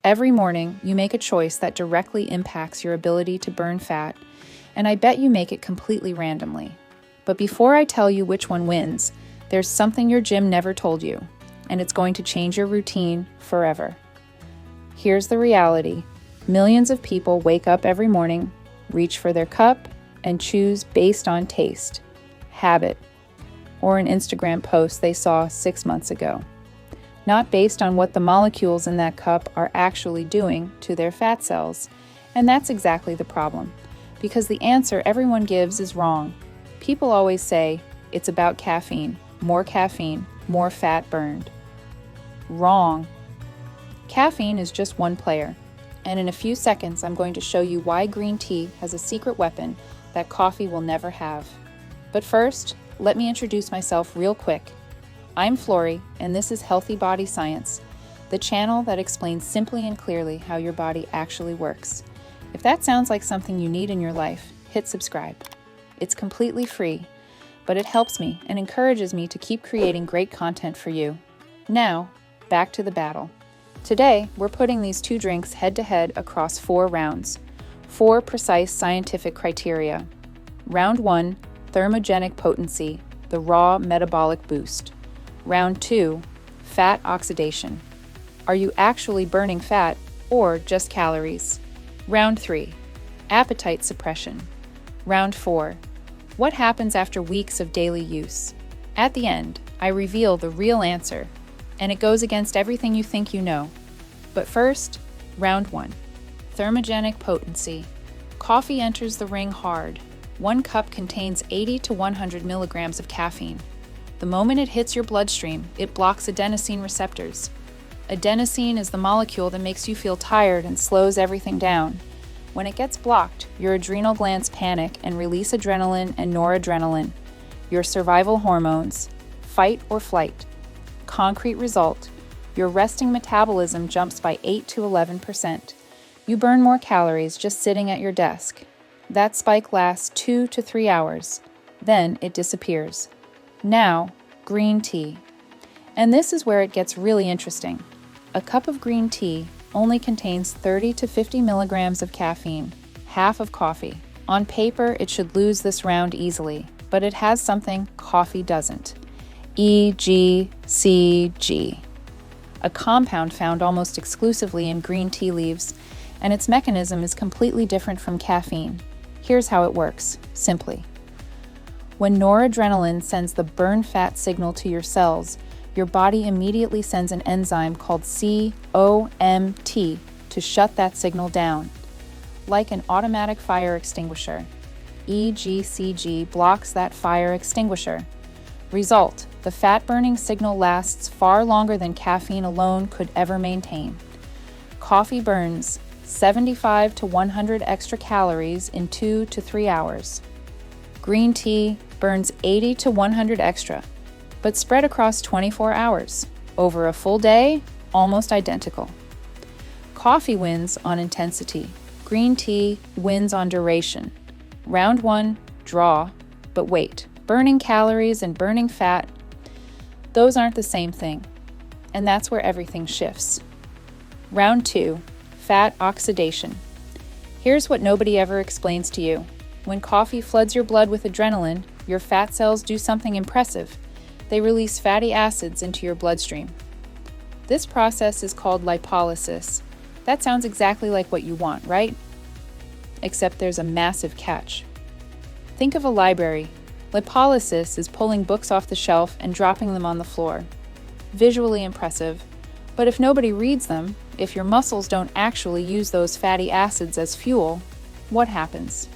Every morning, you make a choice that directly impacts your ability to burn fat, and I bet you make it completely randomly. But before I tell you which one wins, there's something your gym never told you, and it's going to change your routine forever. Here's the reality. Millions of people wake up every morning, reach for their cup, and choose based on taste, habit, or an Instagram post they saw 6 months ago. Not based on what the molecules in that cup are actually doing to their fat cells. And that's exactly the problem, because the answer everyone gives is wrong. People always say, it's about caffeine, more fat burned. Wrong. Caffeine is just one player, and in a few seconds I'm going to show you why green tea has a secret weapon that coffee will never have. But first, let me introduce myself real quick. I'm Flory, and this is Healthy Body Science, the channel that explains simply and clearly how your body actually works. If that sounds like something you need in your life, hit subscribe. It's completely free, but it helps me and encourages me to keep creating great content for you. Now, back to the battle. Today, we're putting these two drinks head-to-head across 4 rounds, 4 precise scientific criteria. Round 1, thermogenic potency, the raw metabolic boost. Round 2, fat oxidation. Are you actually burning fat or just calories? Round 3, appetite suppression. Round 4, what happens after weeks of daily use? At the end, I reveal the real answer, and it goes against everything you think you know. But first, round 1, thermogenic potency. Coffee enters the ring hard. 1 cup contains 80 to 100 milligrams of caffeine. The moment it hits your bloodstream, it blocks adenosine receptors. Adenosine is the molecule that makes you feel tired and slows everything down. When it gets blocked, your adrenal glands panic and release adrenaline and noradrenaline, your survival hormones, fight or flight. Concrete result, your resting metabolism jumps by 8 to 11%. You burn more calories just sitting at your desk. That spike lasts 2 to 3 hours. Then it disappears. Now, green tea. And this is where it gets really interesting. A cup of green tea only contains 30 to 50 milligrams of caffeine, half of coffee. On paper, it should lose this round easily, but it has something coffee doesn't. EGCG, a compound found almost exclusively in green tea leaves, and its mechanism is completely different from caffeine. Here's how it works, simply. When noradrenaline sends the burn fat signal to your cells, your body immediately sends an enzyme called COMT to shut that signal down. Like an automatic fire extinguisher, EGCG blocks that fire extinguisher. Result, the fat-burning signal lasts far longer than caffeine alone could ever maintain. Coffee burns 75 to 100 extra calories in 2 to 3 hours. Green tea burns 80 to 100 extra, but spread across 24 hours. Over a full day, almost identical. Coffee wins on intensity. Green tea wins on duration. Round 1, draw, but wait. Burning calories and burning fat, those aren't the same thing. And that's where everything shifts. Round 2, fat oxidation. Here's what nobody ever explains to you. When coffee floods your blood with adrenaline, your fat cells do something impressive. They release fatty acids into your bloodstream. This process is called lipolysis. That sounds exactly like what you want, right? Except there's a massive catch. Think of a library. Lipolysis is pulling books off the shelf and dropping them on the floor. Visually impressive, but if nobody reads them, if your muscles don't actually use those fatty acids as fuel, what happens?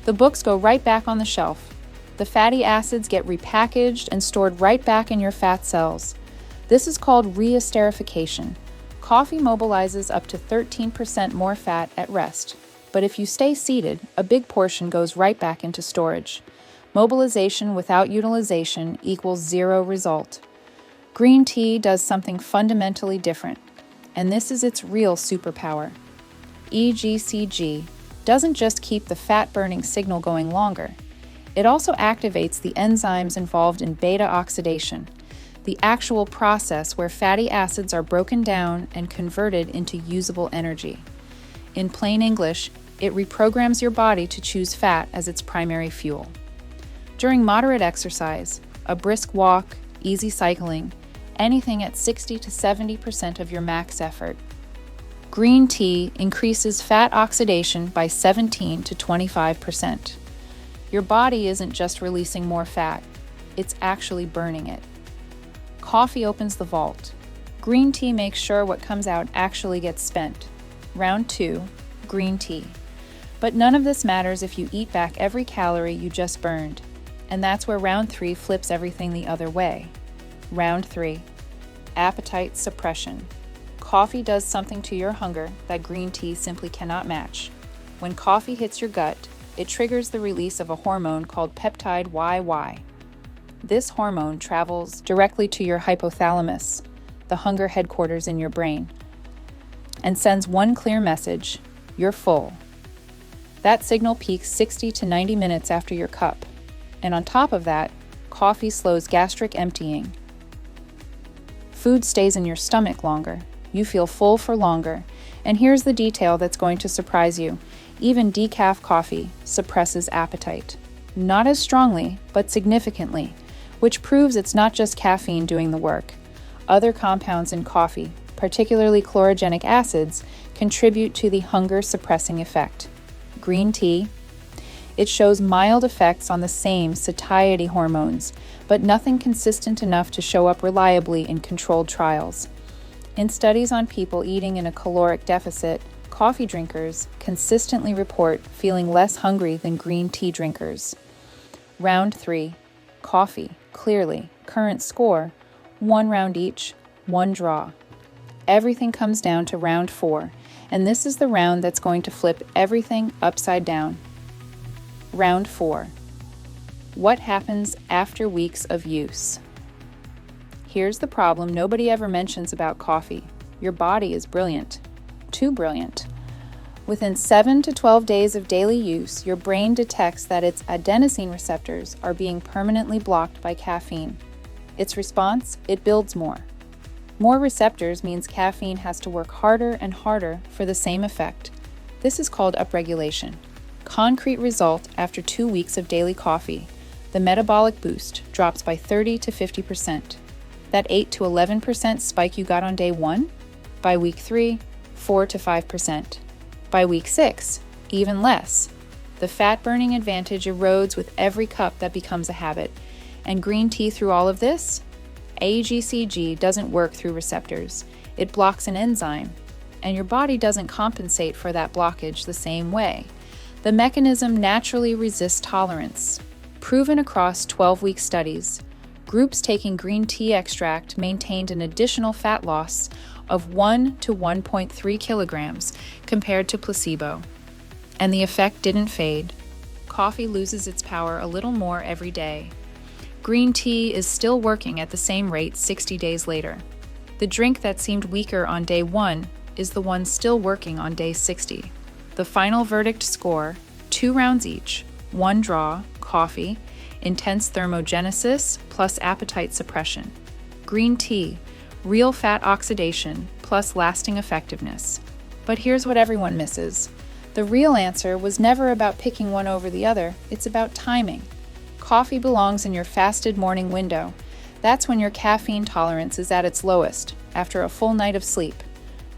The books go right back on the shelf. The fatty acids get repackaged and stored right back in your fat cells. This is called reesterification. Coffee mobilizes up to 13% more fat at rest, but if you stay seated, a big portion goes right back into storage. Mobilization without utilization equals 0 result. Green tea does something fundamentally different, and this is its real superpower. EGCG doesn't just keep the fat-burning signal going longer. It also activates the enzymes involved in beta oxidation. the actual process where fatty acids are broken down and converted into usable energy. In plain English, it reprograms your body to choose fat as its primary fuel. During moderate exercise, a brisk walk, easy cycling, anything at 60 to 70% of your max effort, green tea increases fat oxidation by 17 to 25%. Your body isn't just releasing more fat, it's actually burning it. Coffee opens the vault. Green tea makes sure what comes out actually gets spent. Round 2, green tea. But none of this matters if you eat back every calorie you just burned. And that's where round 3 flips everything the other way. Round 3, appetite suppression. Coffee does something to your hunger that green tea simply cannot match. When coffee hits your gut, it triggers the release of a hormone called peptide YY. This hormone travels directly to your hypothalamus, the hunger headquarters in your brain, and sends one clear message: you're full. That signal peaks 60 to 90 minutes after your cup. And on top of that, coffee slows gastric emptying. Food stays in your stomach longer. You feel full for longer. And here's the detail that's going to surprise you. Even decaf coffee suppresses appetite. Not as strongly, but significantly, which proves it's not just caffeine doing the work. Other compounds in coffee, particularly chlorogenic acids, contribute to the hunger-suppressing effect. Green tea, it shows mild effects on the same satiety hormones, but nothing consistent enough to show up reliably in controlled trials. In studies on people eating in a caloric deficit, coffee drinkers consistently report feeling less hungry than green tea drinkers. Round 3, coffee, clearly, current score, 1 round each, 1 draw. Everything comes down to round 4, and this is the round that's going to flip everything upside down. Round 4. What happens after weeks of use? Here's the problem nobody ever mentions about coffee. Your body is brilliant. Too brilliant. Within 7 to 12 days of daily use, your brain detects that its adenosine receptors are being permanently blocked by caffeine. Its response? It builds more. More receptors means caffeine has to work harder and harder for the same effect. This is called upregulation. Concrete result after 2 weeks of daily coffee. The metabolic boost drops by 30 to 50%. That 8 to 11% spike you got on day 1? By week 3, 4 to 5%. By week 6, even less. The fat-burning advantage erodes with every cup that becomes a habit. And green tea through all of this? EGCG doesn't work through receptors. It blocks an enzyme, and your body doesn't compensate for that blockage the same way. The mechanism naturally resists tolerance. Proven across 12-week studies, groups taking green tea extract maintained an additional fat loss of 1 to 1.3 kilograms compared to placebo. And the effect didn't fade. Coffee loses its power a little more every day. Green tea is still working at the same rate 60 days later. The drink that seemed weaker on day 1 is the one still working on day 60. The final verdict score, 2 rounds each, 1 draw, coffee, intense thermogenesis plus appetite suppression. Green tea, real fat oxidation plus lasting effectiveness. But here's what everyone misses. The real answer was never about picking one over the other, it's about timing. Coffee belongs in your fasted morning window. That's when your caffeine tolerance is at its lowest, after a full night of sleep,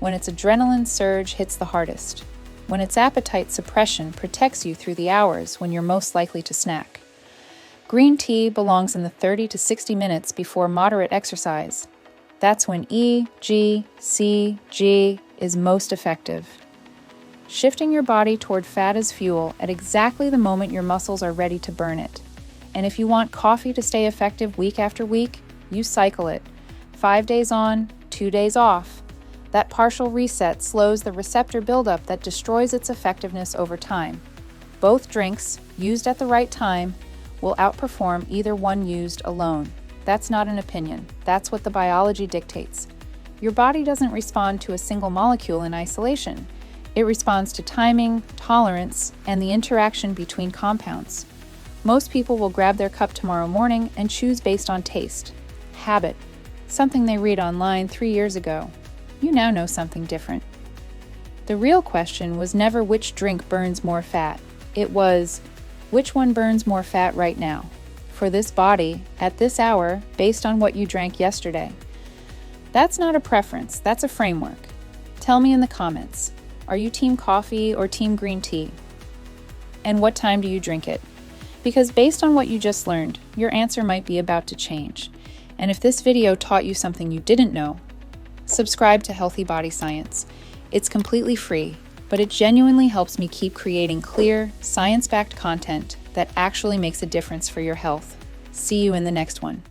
when its adrenaline surge hits the hardest, when its appetite suppression protects you through the hours when you're most likely to snack. Green tea belongs in the 30 to 60 minutes before moderate exercise. That's when EGCG is most effective. Shifting your body toward fat as fuel at exactly the moment your muscles are ready to burn it. And if you want coffee to stay effective week after week, you cycle it. 5 days on, 2 days off. That partial reset slows the receptor buildup that destroys its effectiveness over time. Both drinks, used at the right time, will outperform either one used alone. That's not an opinion. That's what the biology dictates. Your body doesn't respond to a single molecule in isolation. It responds to timing, tolerance, and the interaction between compounds. Most people will grab their cup tomorrow morning and choose based on taste, habit, something they read online 3 years ago. You now know something different. The real question was never which drink burns more fat. It was, which one burns more fat right now? For this body, at this hour, based on what you drank yesterday. That's not a preference, that's a framework. Tell me in the comments, are you team coffee or team green tea? And what time do you drink it? Because based on what you just learned, your answer might be about to change. And if this video taught you something you didn't know, subscribe to Healthy Body Science. It's completely free, but it genuinely helps me keep creating clear, science-backed content that actually makes a difference for your health. See you in the next one.